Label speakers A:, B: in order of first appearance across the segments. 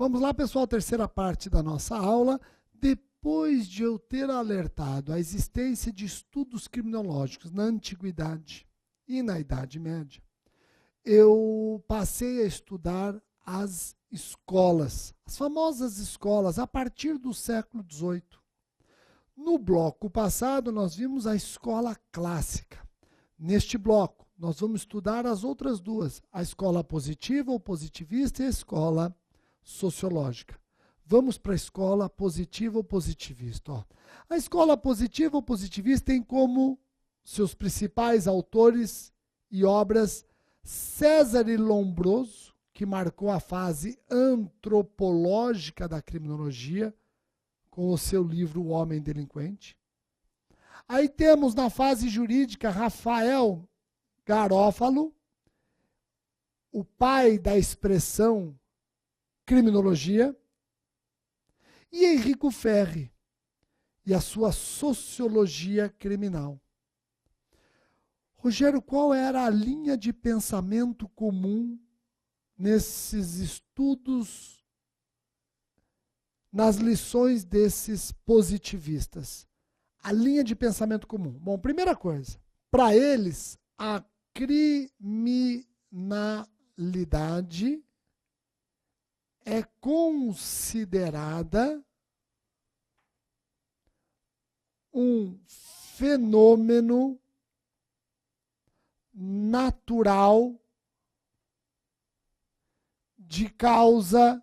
A: Vamos lá, pessoal, terceira parte da nossa aula. Depois de eu ter alertado a existência de estudos criminológicos na Antiguidade e na Idade Média, eu passei a estudar as escolas, as famosas escolas, a partir do século XVIII. No bloco passado, nós vimos a escola clássica. Neste bloco, nós vamos estudar as outras duas, a escola positiva ou positivista e a escola sociológica. Vamos para a escola positiva ou positivista. Ó. A escola positiva ou positivista tem como seus principais autores e obras Césare Lombroso, que marcou a fase antropológica da criminologia, com o seu livro O Homem Delinquente. Aí temos na fase jurídica Rafael Garófalo, o pai da expressão criminologia, e Enrico Ferri e a sua sociologia criminal. Rogério, qual era a linha de pensamento comum nesses estudos, nas lições desses positivistas? A linha de pensamento comum. Bom, primeira coisa, para eles, a criminalidade é considerada um fenômeno natural de causa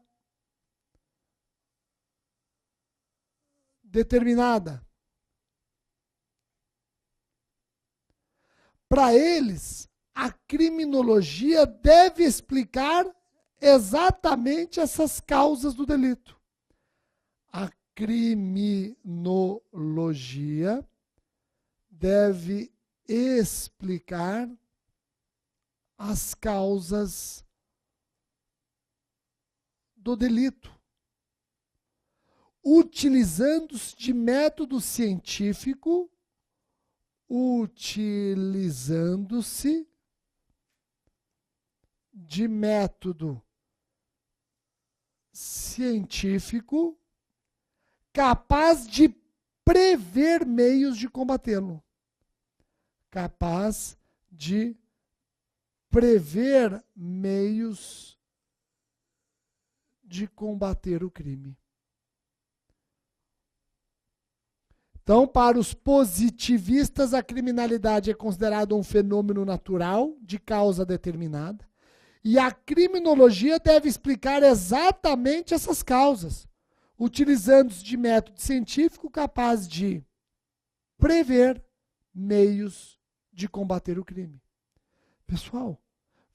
A: determinada. Para eles, a criminologia deve explicar exatamente essas causas do delito. A criminologia deve explicar as causas do delito, utilizando-se de método científico, capaz de prever meios de combatê-lo. Capaz de prever meios de combater o crime. Então, para os positivistas, a criminalidade é considerada um fenômeno natural, de causa determinada, e a criminologia deve explicar exatamente essas causas, utilizando-se de método científico capaz de prever meios de combater o crime. Pessoal,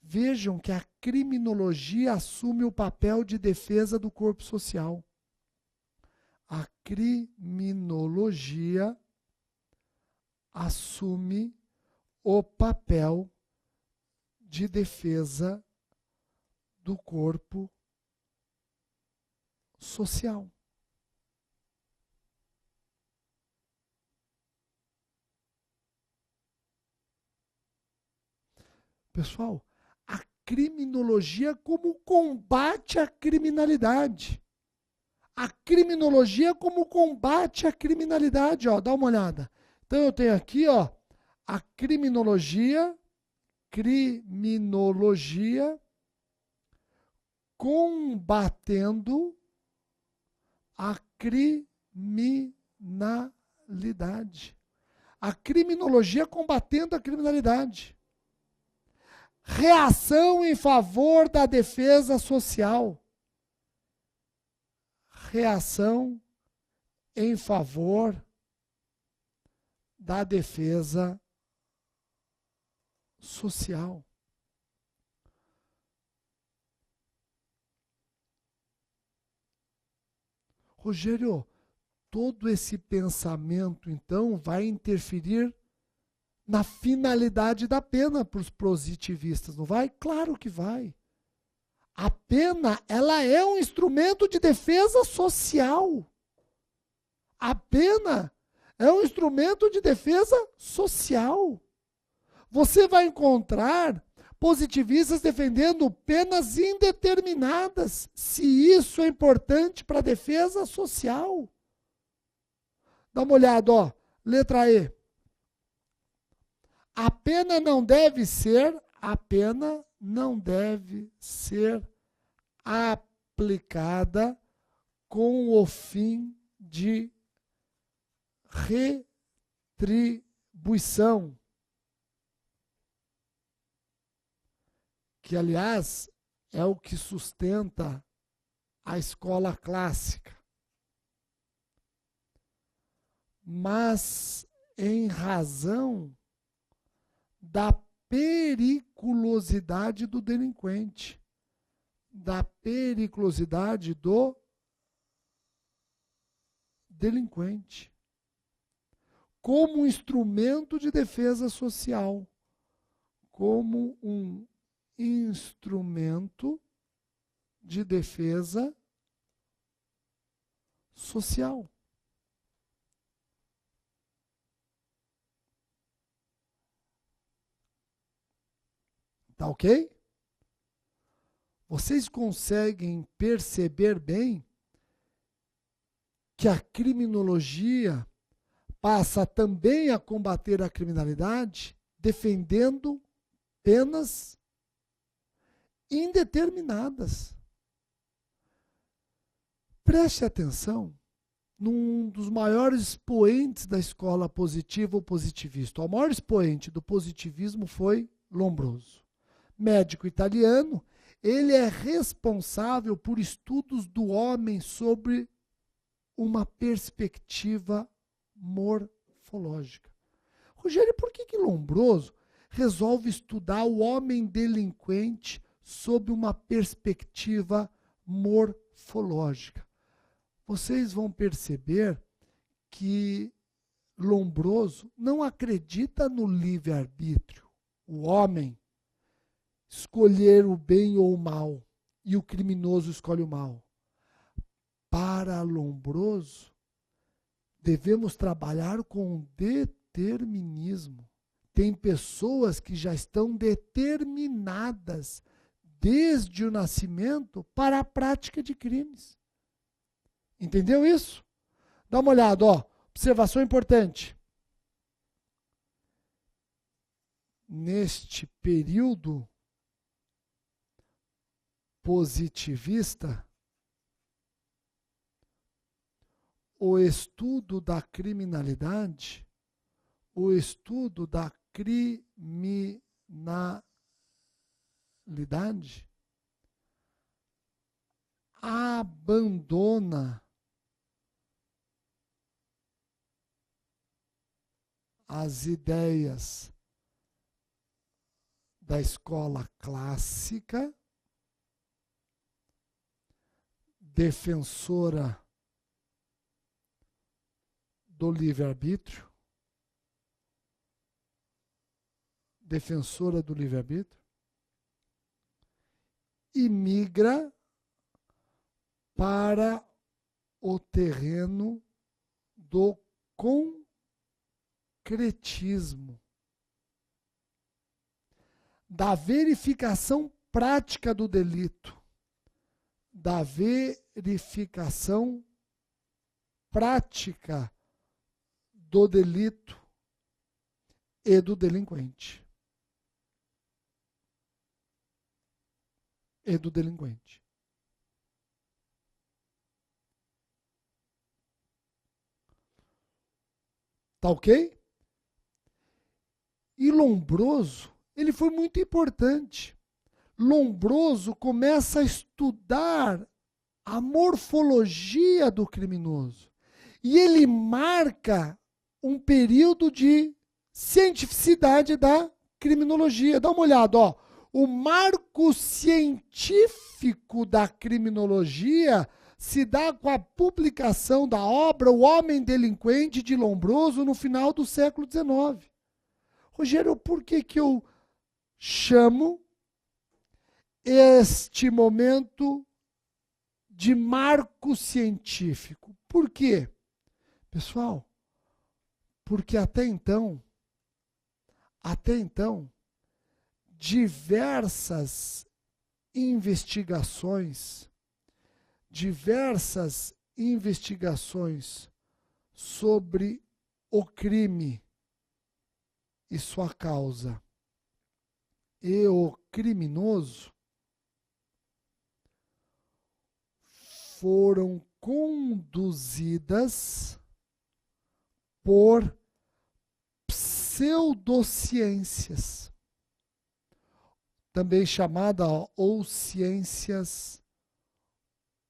A: vejam que a criminologia assume o papel de defesa do corpo social. A criminologia assume o papel de defesa do corpo social. Pessoal, a criminologia como combate à criminalidade. A criminologia como combate à criminalidade, ó, dá uma olhada. Então eu tenho aqui, ó, a criminologia combatendo a criminalidade. A criminologia combatendo a criminalidade. Reação em favor da defesa social. Reação em favor da defesa social. Rogério, todo esse pensamento, então, vai interferir na finalidade da pena para os positivistas, não vai? Claro que vai. A pena, ela é um instrumento de defesa social. A pena é um instrumento de defesa social. Você vai encontrar positivistas defendendo penas indeterminadas, se isso é importante para a defesa social. Dá uma olhada, ó, letra E. A pena não deve ser aplicada com o fim de retribuição. Que, aliás, é o que sustenta a escola clássica. Mas, em razão da periculosidade do delinquente, como um instrumento de defesa social, como um instrumento de defesa social. Tá ok? Vocês conseguem perceber bem que a criminologia passa também a combater a criminalidade defendendo penas indeterminadas. Preste atenção num dos maiores expoentes da escola positiva ou positivista. O maior expoente do positivismo foi Lombroso. Médico italiano, ele é responsável por estudos do homem sobre uma perspectiva morfológica. Rogério, por que Lombroso resolve estudar o homem delinquente sob uma perspectiva morfológica? Vocês vão perceber que Lombroso não acredita no livre-arbítrio. O homem escolher o bem ou o mal, e o criminoso escolhe o mal. Para Lombroso, devemos trabalhar com determinismo. Tem pessoas que já estão determinadas desde o nascimento para a prática de crimes. Entendeu isso? Dá uma olhada, ó. Observação importante. Neste período positivista, o estudo da criminalidade, abandona as ideias da escola clássica, defensora do livre-arbítrio, e migra para o terreno do concretismo, da verificação prática do delito, da verificação prática do delito e do delinquente. Tá ok? E Lombroso, ele foi muito importante. Lombroso começa a estudar a morfologia do criminoso. E ele marca um período de cientificidade da criminologia. Dá uma olhada, ó. O marco científico da criminologia se dá com a publicação da obra O Homem Delinquente de Lombroso no final do século XIX. Rogério, por que eu chamo este momento de marco científico? Por quê? Pessoal, porque até então, diversas investigações sobre o crime e sua causa e o criminoso foram conduzidas por pseudociências, também chamada ou ciências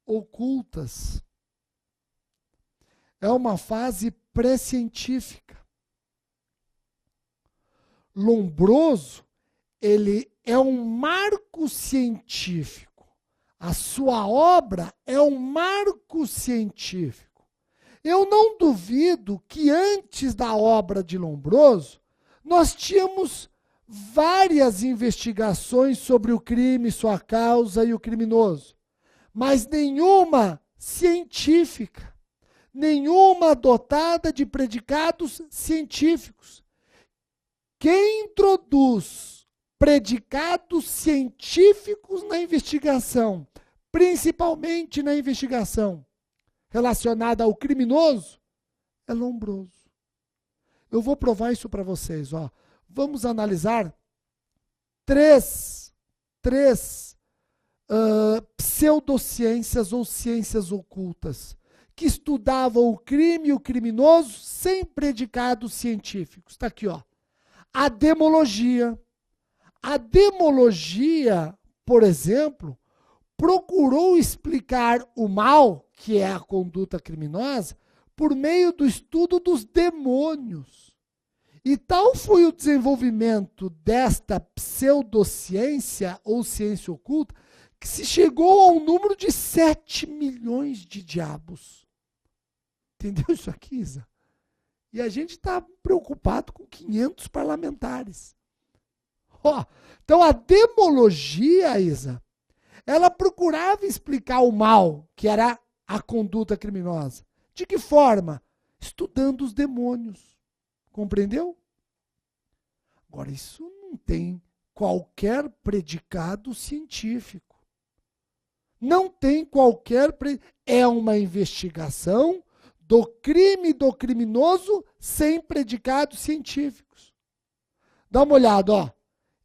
A: ocultas. É uma fase pré-científica. Lombroso, ele é um marco científico. A sua obra é um marco científico. Eu não duvido que antes da obra de Lombroso, nós tínhamos várias investigações sobre o crime, sua causa e o criminoso, mas nenhuma científica, nenhuma dotada de predicados científicos. Quem introduz predicados científicos na investigação, principalmente na investigação relacionada ao criminoso, é Lombroso. Eu vou provar isso para vocês. Ó. Vamos analisar três pseudociências ou ciências ocultas que estudavam o crime e o criminoso sem predicados científicos. Está aqui, ó. A demologia. A demologia, por exemplo, procurou explicar o mal, que é a conduta criminosa, por meio do estudo dos demônios. E tal foi o desenvolvimento desta pseudociência ou ciência oculta, que se chegou ao número de 7 milhões de diabos. Entendeu isso aqui, Isa? E a gente está preocupado com 500 parlamentares. Então a demologia, Isa, ela procurava explicar o mal, que era a conduta criminosa. De que forma? Estudando os demônios. Compreendeu? Agora, isso não tem qualquer predicado científico. Não tem qualquer... É uma investigação do crime e do criminoso sem predicados científicos. Dá uma olhada, ó.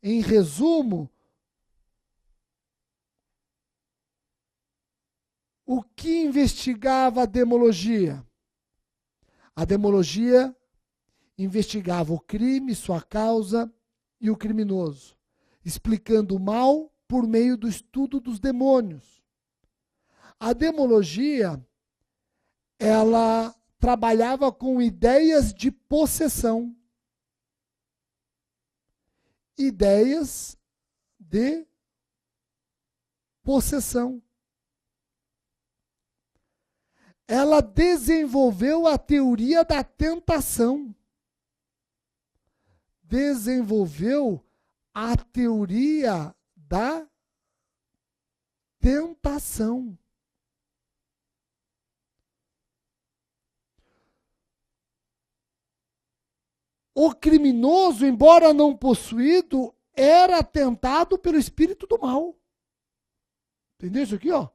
A: Em resumo, o que investigava a demologia? A demologia investigava o crime, sua causa e o criminoso, explicando o mal por meio do estudo dos demônios. A demologia, ela trabalhava com ideias de possessão. Ideias de possessão. Ela desenvolveu a teoria da tentação. Desenvolveu a teoria da tentação. O criminoso, embora não possuído, era tentado pelo espírito do mal. Entendeu isso aqui, ó?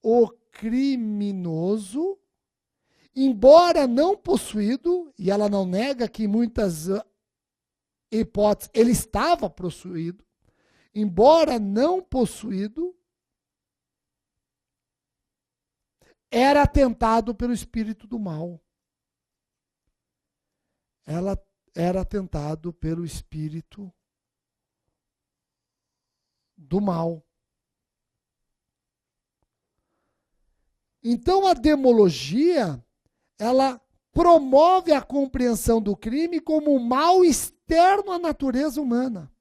A: O criminoso, embora não possuído, e ela não nega que em muitas hipóteses ele estava possuído, embora não possuído, era tentado pelo espírito do mal. Ela era tentado pelo espírito do mal. Então a demologia, ela promove a compreensão do crime como um mal externo à natureza humana.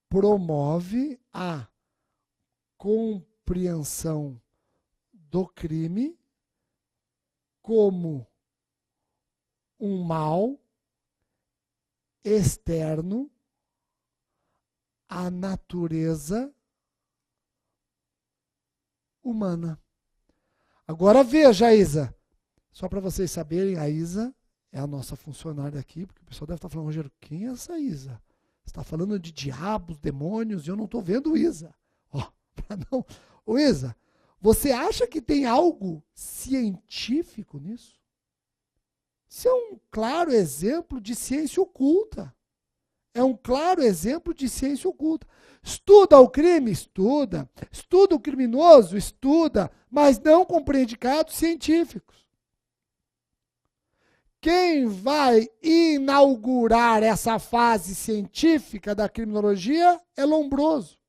A: Promove a compreensão do crime como um mal externo à natureza humana. Agora veja, Isa. Só para vocês saberem, a Isa é a nossa funcionária aqui, porque o pessoal deve estar falando, Rogério, quem é essa Isa? Você está falando de diabos, demônios, e eu não estou vendo o Isa. Não. Ô Isa, você acha que tem algo científico nisso? Isso é um claro exemplo de ciência oculta. É um claro exemplo de ciência oculta. Estuda o crime? Estuda. Estuda o criminoso? Estuda. Mas não com predicados científicos. Quem vai inaugurar essa fase científica da criminologia é Lombroso.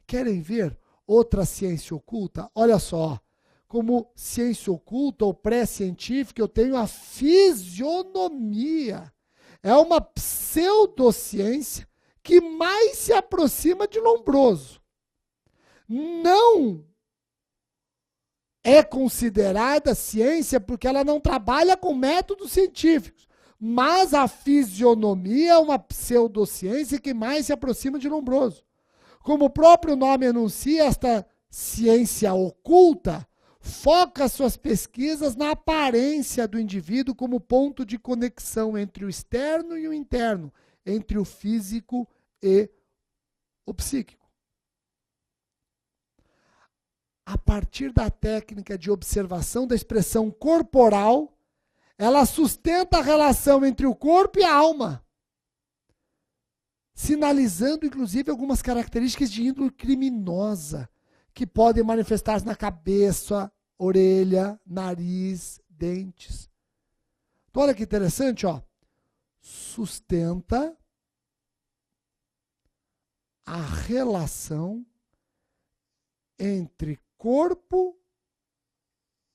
A: Querem ver outra ciência oculta? Olha só. Como ciência oculta ou pré-científica, eu tenho a fisionomia. É uma pseudociência que mais se aproxima de Lombroso. Não é considerada ciência porque ela não trabalha com métodos científicos. Mas a fisionomia é uma pseudociência que mais se aproxima de Lombroso. Como o próprio nome anuncia, esta ciência oculta foca suas pesquisas na aparência do indivíduo como ponto de conexão entre o externo e o interno, entre o físico e o psíquico. A partir da técnica de observação da expressão corporal, ela sustenta a relação entre o corpo e a alma, sinalizando inclusive algumas características de índole criminosa, que podem manifestar-se na cabeça, orelha, nariz, dentes. Então, olha que interessante, ó. Sustenta a relação entre corpo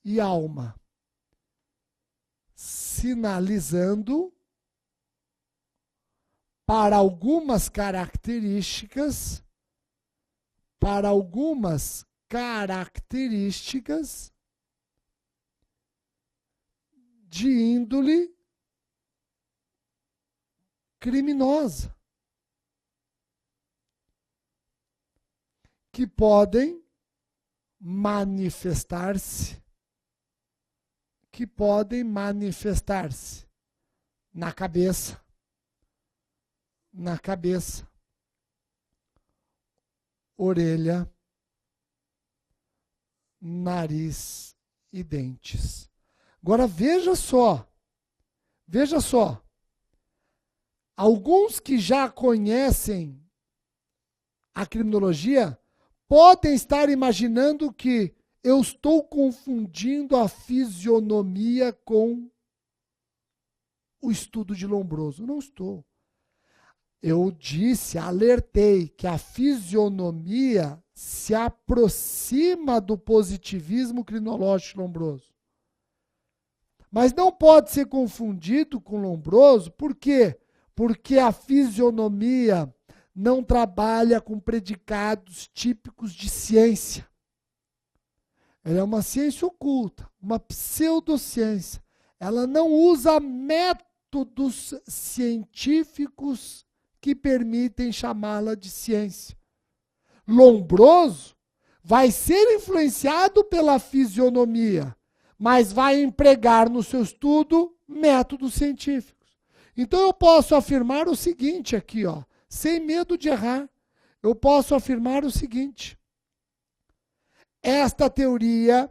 A: e alma, sinalizando para algumas características de índole criminosa, que podem manifestar-se na cabeça, orelha, nariz e dentes. Agora veja só, alguns que já conhecem a criminologia podem estar imaginando que eu estou confundindo a fisionomia com o estudo de Lombroso. Não estou. Eu alertei que a fisionomia se aproxima do positivismo crinológico de Lombroso. Mas não pode ser confundido com Lombroso, por quê? Porque a fisionomia não trabalha com predicados típicos de ciência. Ela é uma ciência oculta, uma pseudociência. Ela não usa métodos científicos que permitem chamá-la de ciência. Lombroso vai ser influenciado pela fisionomia, mas vai empregar no seu estudo métodos científicos. Então eu posso afirmar o seguinte aqui, ó, sem medo de errar. Eu posso afirmar o seguinte: esta teoria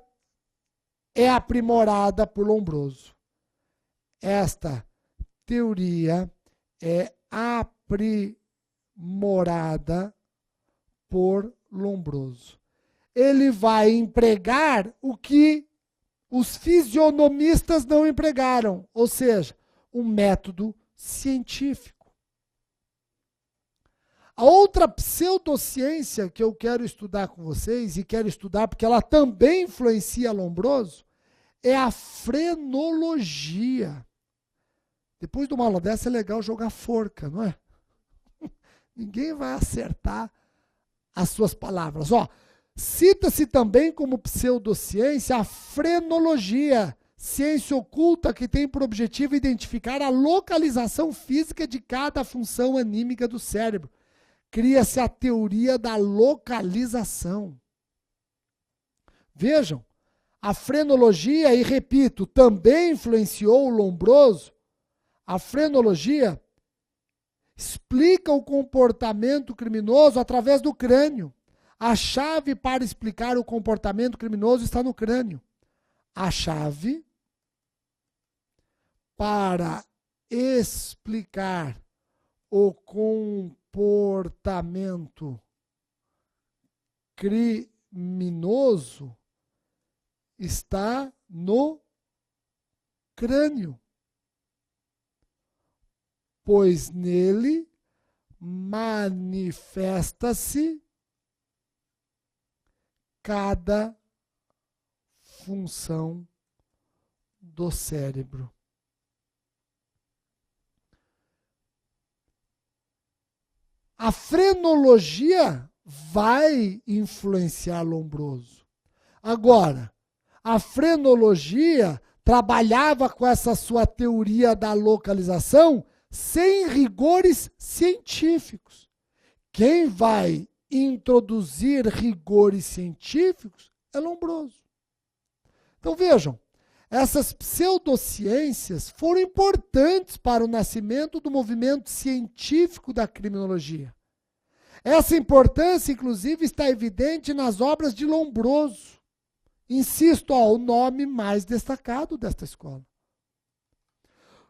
A: é aprimorada por Lombroso. Esta teoria é aprimorada por Lombroso. Ele vai empregar o que os fisionomistas não empregaram, ou seja, um método científico. A outra pseudociência que eu quero estudar com vocês, e quero estudar porque ela também influencia Lombroso, é a frenologia. Depois de uma aula dessa é legal jogar forca, não é? Ninguém vai acertar as suas palavras. Ó, cita-se também como pseudociência a frenologia, ciência oculta que tem por objetivo identificar a localização física de cada função anímica do cérebro. Cria-se a teoria da localização. Vejam, a frenologia, e repito, também influenciou o Lombroso. A frenologia explica o comportamento criminoso através do crânio. A chave para explicar o comportamento criminoso está no crânio. A chave para explicar o comportamento criminoso está no crânio, pois nele manifesta-se cada função do cérebro. A frenologia vai influenciar Lombroso. Agora, a frenologia trabalhava com essa sua teoria da localização sem rigores científicos. Quem vai introduzir rigores científicos é Lombroso. Então vejam, essas pseudociências foram importantes para o nascimento do movimento científico da criminologia. Essa importância, inclusive, está evidente nas obras de Lombroso. Insisto, o nome mais destacado desta escola.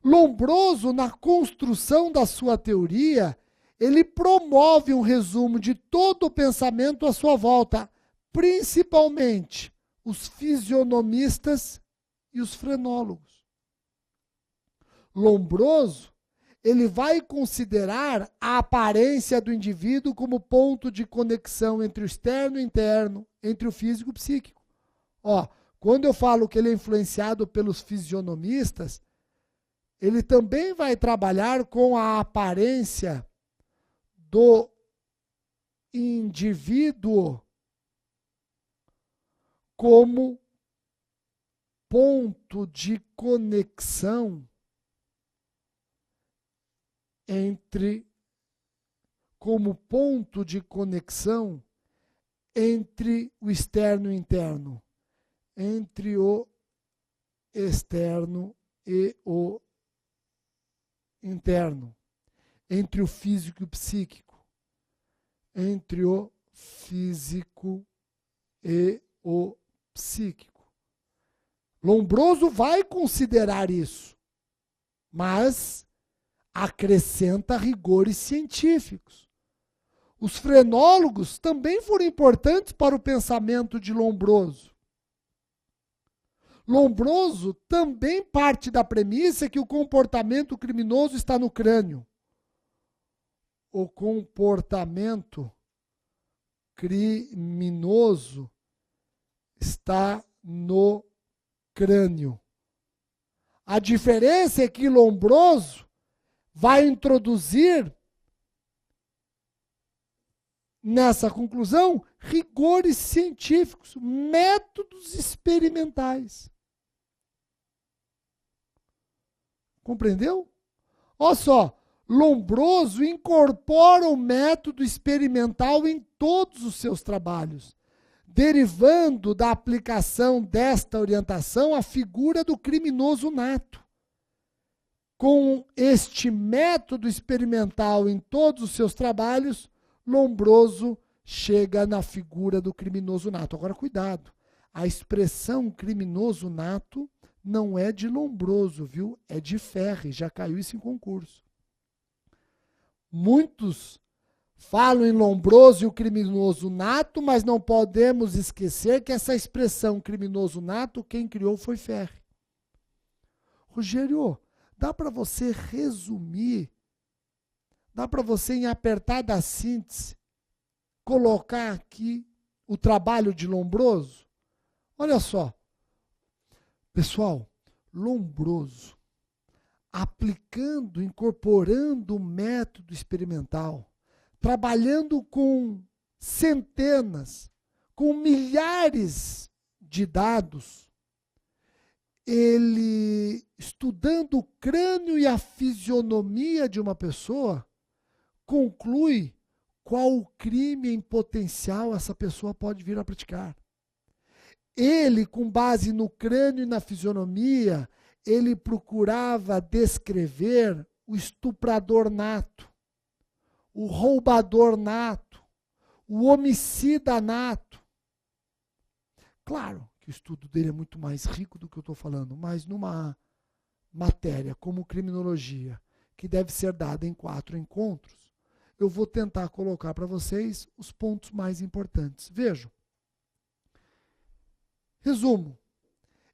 A: Lombroso, na construção da sua teoria, ele promove um resumo de todo o pensamento à sua volta, principalmente os fisionomistas e os frenólogos. Lombroso, ele vai considerar a aparência do indivíduo como ponto de conexão entre o externo e o interno, entre o físico e o psíquico. Quando eu falo que ele é influenciado pelos fisionomistas, ele também vai trabalhar com a aparência do indivíduo como ponto de conexão entre o externo e o interno, entre o externo e o interno, entre o físico e o psíquico, entre o físico e o psíquico. Lombroso vai considerar isso, mas acrescenta rigores científicos. Os frenólogos também foram importantes para o pensamento de Lombroso. Lombroso também parte da premissa que o comportamento criminoso está no crânio. O comportamento criminoso está no crânio. A diferença é que Lombroso vai introduzir nessa conclusão rigores científicos, métodos experimentais. Compreendeu? Olha só, Lombroso incorpora o método experimental em todos os seus trabalhos, derivando da aplicação desta orientação a figura do criminoso nato. Com este método experimental em todos os seus trabalhos, Lombroso chega na figura do criminoso nato. Agora, cuidado, a expressão criminoso nato não é de Lombroso, viu? É de Ferri, já caiu isso em concurso. Muitos falam em Lombroso e o criminoso nato, mas não podemos esquecer que essa expressão criminoso nato, quem criou foi Ferri. Rogério, dá para você resumir, dá para você, em apertada síntese, colocar aqui o trabalho de Lombroso? Olha só, pessoal, Lombroso, aplicando, incorporando o método experimental, trabalhando com centenas, com milhares de dados, ele, estudando o crânio e a fisionomia de uma pessoa, conclui qual crime em potencial essa pessoa pode vir a praticar. Ele, com base no crânio e na fisionomia, ele procurava descrever o estuprador nato. o roubador nato, o homicida nato. Claro que o estudo dele é muito mais rico do que eu estou falando, mas numa matéria como criminologia, que deve ser dada em 4 encontros, eu vou tentar colocar para vocês os pontos mais importantes. Vejam. Resumo.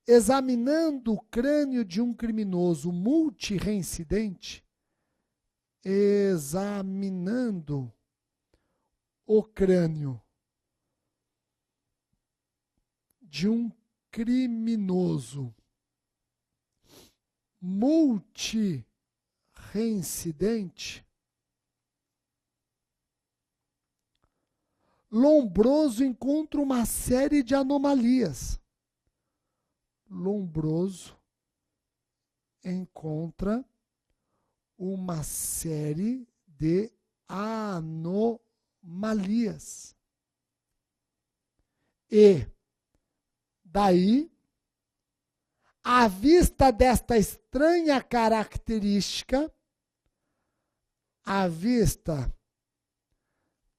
A: Examinando o crânio de um criminoso multirreincidente, examinando o crânio de um criminoso multirreincidente, Lombroso encontra uma série de anomalias. Lombroso encontra uma série de anomalias. E daí, à vista desta estranha característica, à vista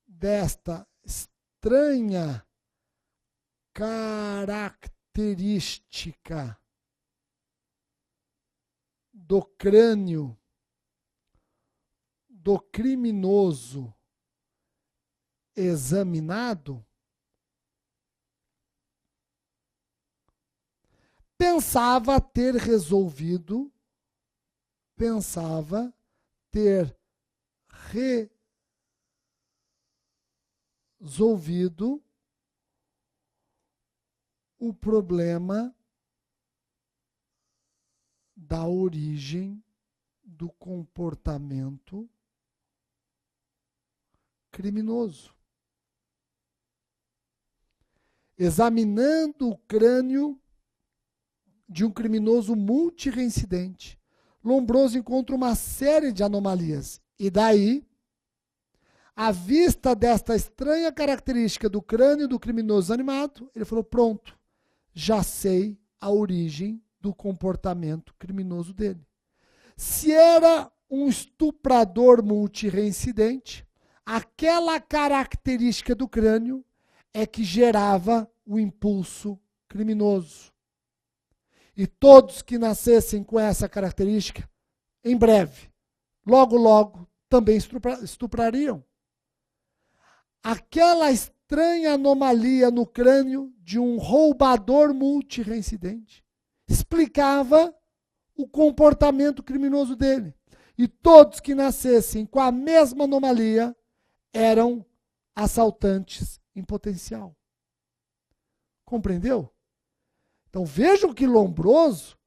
A: desta estranha característica do crânio do criminoso examinado, pensava ter resolvido o problema da origem do comportamento criminoso. Examinando o crânio de um criminoso multirreincidente, Lombroso encontra uma série de anomalias. E daí, à vista desta estranha característica do crânio do criminoso animado, ele falou, pronto, já sei a origem do comportamento criminoso dele. Se era um estuprador multirreincidente, aquela característica do crânio é que gerava o impulso criminoso. E todos que nascessem com essa característica, em breve, logo, logo, também estuprariam. Aquela estranha anomalia no crânio de um roubador multirreincidente explicava o comportamento criminoso dele. E todos que nascessem com a mesma anomalia eram assaltantes em potencial. Compreendeu? Então vejam que Lombroso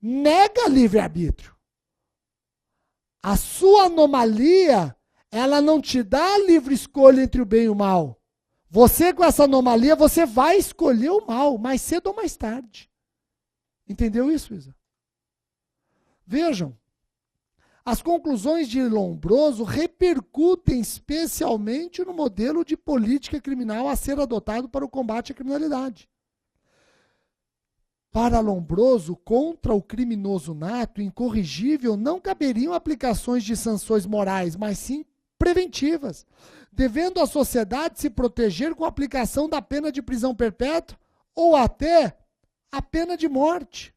A: nega livre-arbítrio. A sua anomalia, ela não te dá livre escolha entre o bem e o mal. Você, com essa anomalia, você vai escolher o mal, mais cedo ou mais tarde. Entendeu isso, Isa? Vejam, as conclusões de Lombroso repercutem especialmente no modelo de política criminal a ser adotado para o combate à criminalidade. Para Lombroso, contra o criminoso nato incorrigível, não caberiam aplicações de sanções morais, mas sim preventivas, devendo a sociedade se proteger com a aplicação da pena de prisão perpétua ou até a pena de morte.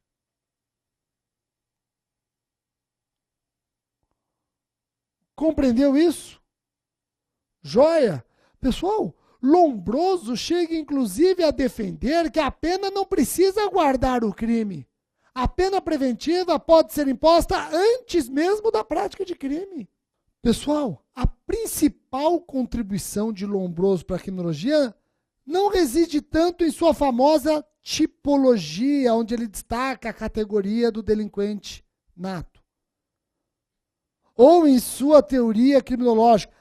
A: Compreendeu isso? Joia? Pessoal, Lombroso chega inclusive a defender que a pena não precisa guardar o crime. A pena preventiva pode ser imposta antes mesmo da prática de crime. Pessoal, a principal contribuição de Lombroso para a criminologia não reside tanto em sua famosa tipologia, onde ele destaca a categoria do delinquente nato, ou em sua teoria criminológica.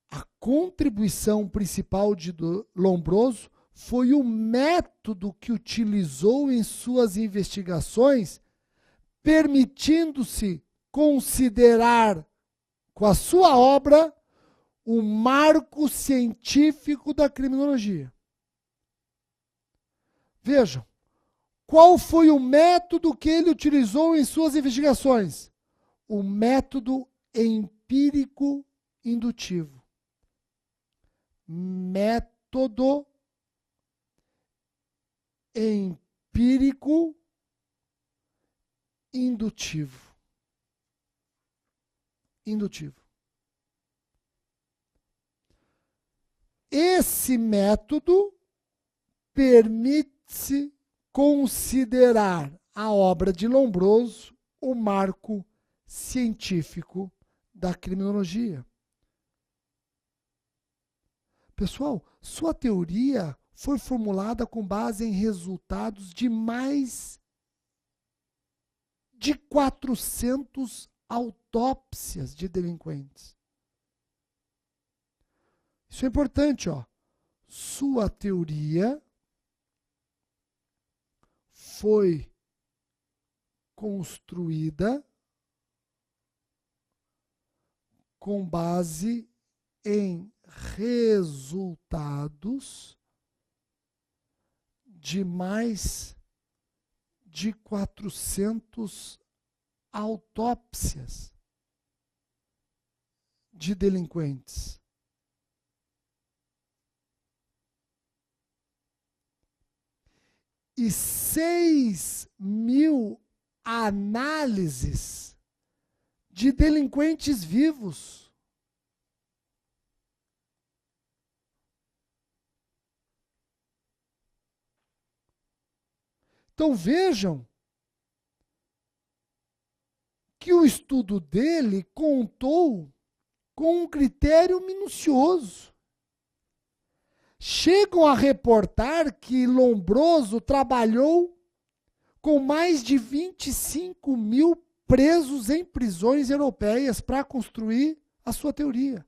A: A contribuição principal de Lombroso foi o método que utilizou em suas investigações, permitindo-se considerar com a sua obra o marco científico da criminologia. Vejam, qual foi o método que ele utilizou em suas investigações? O método empírico indutivo. Método empírico indutivo. Indutivo. Esse método permite-se considerar a obra de Lombroso o marco científico da criminologia. Pessoal, sua teoria foi formulada com base em resultados de mais de 400 autópsias de delinquentes. Isso é importante, ó. Sua teoria foi construída com base em resultados de mais de 400 autópsias de delinquentes. E 6.000 análises de delinquentes vivos. Então vejam que o estudo dele contou com um critério minucioso. Chegam a reportar que Lombroso trabalhou com mais de 25.000 presos em prisões europeias para construir a sua teoria.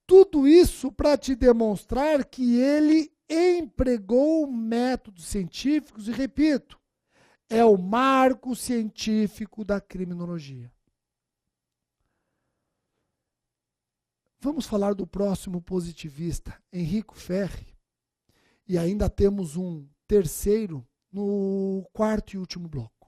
A: Tudo isso para te demonstrar que ele empregou métodos científicos, e repito, é o marco científico da criminologia. Vamos falar do próximo positivista, Enrico Ferri. E ainda temos um terceiro no quarto e último bloco.